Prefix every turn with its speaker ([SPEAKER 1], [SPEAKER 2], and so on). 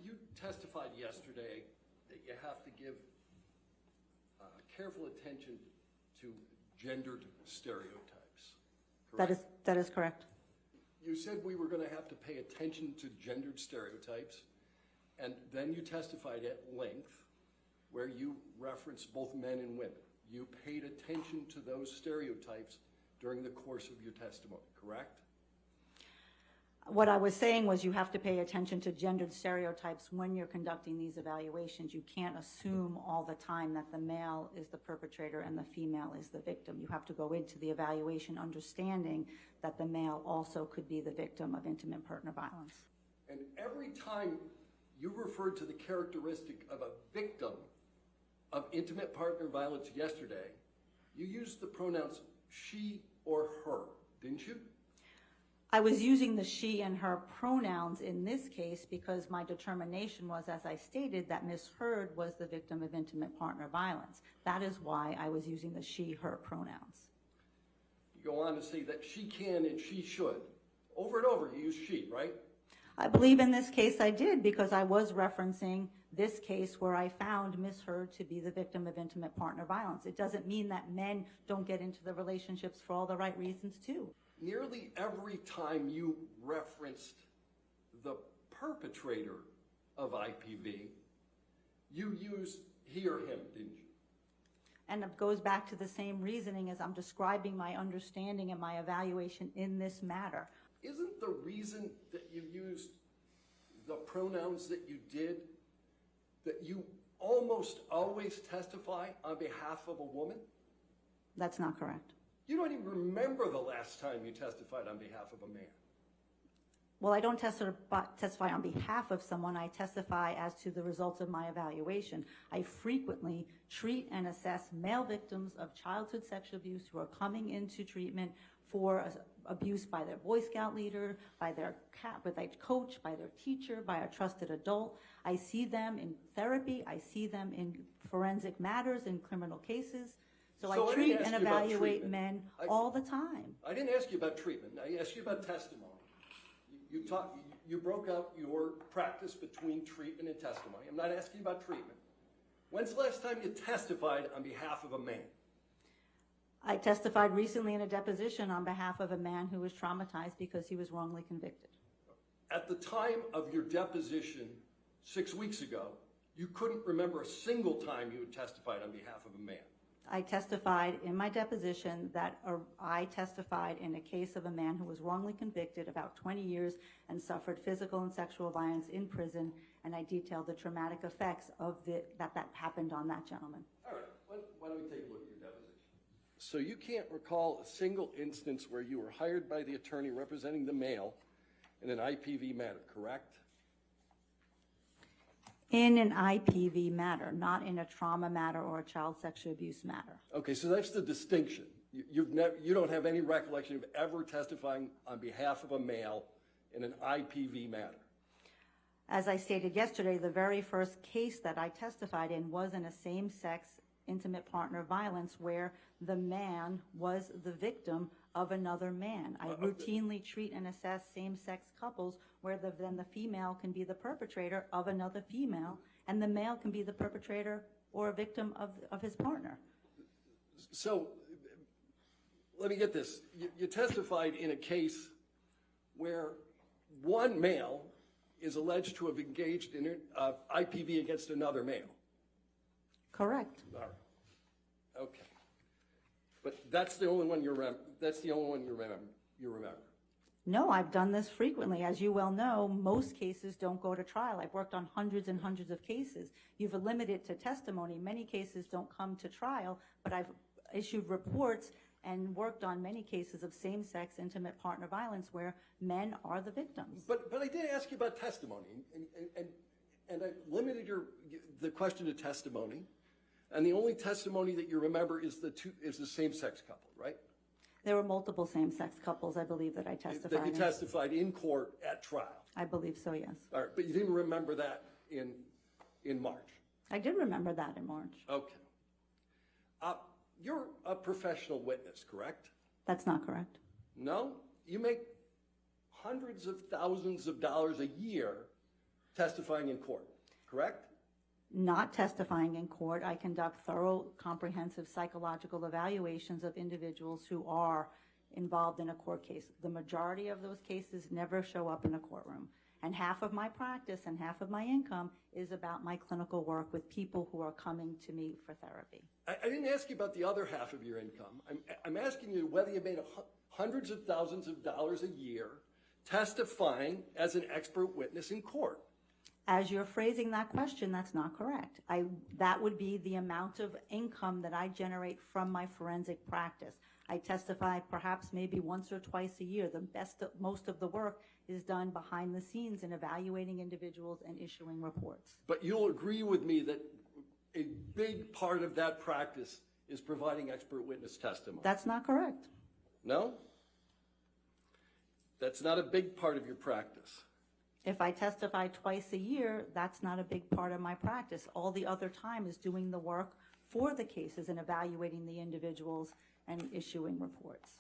[SPEAKER 1] you testified yesterday that you have to give careful attention to gendered stereotypes, correct?
[SPEAKER 2] That is correct.
[SPEAKER 1] You said we were going to have to pay attention to gendered stereotypes, and then you testified at length where you referenced both men and women. You paid attention to those stereotypes during the course of your testimony, correct?
[SPEAKER 2] What I was saying was you have to pay attention to gendered stereotypes when you're conducting these evaluations. You can't assume all the time that the male is the perpetrator and the female is the victim. You have to go into the evaluation understanding that the male also could be the victim of intimate partner violence.
[SPEAKER 1] And every time you referred to the characteristic of a victim of intimate partner violence yesterday, you used the pronouns she or her, didn't you?
[SPEAKER 2] I was using the she and her pronouns in this case because my determination was, as I stated, that Ms. Heard was the victim of intimate partner violence. That is why I was using the she, her pronouns.
[SPEAKER 1] You go on to say that she can and she should. Over and over you use she, right?
[SPEAKER 2] I believe in this case I did because I was referencing this case where I found Ms. Heard to be the victim of intimate partner violence. It doesn't mean that men don't get into the relationships for all the right reasons too.
[SPEAKER 1] Nearly every time you referenced the perpetrator of IPV, you used he or him, didn't you?
[SPEAKER 2] And it goes back to the same reasoning as I'm describing my understanding and my evaluation in this matter.
[SPEAKER 1] Isn't the reason that you used the pronouns that you did that you almost always testify on behalf of a woman?
[SPEAKER 2] That's not correct.
[SPEAKER 1] You don't even remember the last time you testified on behalf of a man.
[SPEAKER 2] Well, I don't testify on behalf of someone. I testify as to the results of my evaluation. I frequently treat and assess male victims of childhood sexual abuse who are coming into treatment for abuse by their Boy Scout leader, by their coach, by their teacher, by a trusted adult. I see them in therapy. I see them in forensic matters, in criminal cases. So I treat and evaluate men all the time.
[SPEAKER 1] I didn't ask you about treatment. I asked you about testimony. You broke out your practice between treatment and testimony. I'm not asking about treatment. When's the last time you testified on behalf of a man?
[SPEAKER 2] I testified recently in a deposition on behalf of a man who was traumatized because he was wrongly convicted.
[SPEAKER 1] At the time of your deposition 6 weeks ago, you couldn't remember a single time you had testified on behalf of a man.
[SPEAKER 2] I testified in my deposition that I testified in a case of a man who was wrongly convicted about 20 years and suffered physical and sexual violence in prison, and I detailed the traumatic effects of that happened on that gentleman.
[SPEAKER 1] All right, why don't we take a look at your deposition? So you can't recall a single instance where you were hired by the attorney representing the male in an IPV matter, correct?
[SPEAKER 2] In an IPV matter, not in a trauma matter or a child sexual abuse matter.
[SPEAKER 1] Okay, so that's the distinction. You don't have any recollection of ever testifying on behalf of a male in an IPV matter.
[SPEAKER 2] As I stated yesterday, the very first case that I testified in was in a same-sex intimate partner violence where the man was the victim of another man. I routinely treat and assess same-sex couples where then the female can be the perpetrator of another female and the male can be the perpetrator or a victim of his partner.
[SPEAKER 1] So let me get this. You testified in a case where one male is alleged to have engaged in IPV against another male.
[SPEAKER 2] Correct.
[SPEAKER 1] All right. Okay. But that's the only one you remember. That's the only one you remember.
[SPEAKER 2] No, I've done this frequently. As you well know, most cases don't go to trial. I've worked on hundreds and hundreds of cases. You've limited to testimony. Many cases don't come to trial, but I've issued reports and worked on many cases of same-sex intimate partner violence where men are the victims.
[SPEAKER 1] But I did ask you about testimony, and I limited the question to testimony, and the only testimony that you remember is the same-sex couple, right?
[SPEAKER 2] There were multiple same-sex couples, I believe, that I testified in.
[SPEAKER 1] That you testified in court at trial.
[SPEAKER 2] I believe so, yes.
[SPEAKER 1] All right, but you didn't remember that in March.
[SPEAKER 2] I did remember that in March.
[SPEAKER 1] Okay. You're a professional witness, correct?
[SPEAKER 2] That's not correct.
[SPEAKER 1] No? You make hundreds of thousands of dollars a year testifying in court, correct?
[SPEAKER 2] Not testifying in court. I conduct thorough, comprehensive psychological evaluations of individuals who are involved in a court case. The majority of those cases never show up in a courtroom. And half of my practice and half of my income is about my clinical work with people who are coming to me for therapy.
[SPEAKER 1] I didn't ask you about the other half of your income. I'm asking you whether you made hundreds of thousands of dollars a year testifying as an expert witness in court.
[SPEAKER 2] As you're phrasing that question, that's not correct. That would be the amount of income that I generate from my forensic practice. I testify perhaps maybe once or twice a year. Most of the work is done behind the scenes in evaluating individuals and issuing reports.
[SPEAKER 1] But you'll agree with me that a big part of that practice is providing expert witness testimony.
[SPEAKER 2] That's not correct.
[SPEAKER 1] No? That's not a big part of your practice.
[SPEAKER 2] If I testify twice a year, that's not a big part of my practice. All the other time is doing the work for the cases and evaluating the individuals and issuing reports.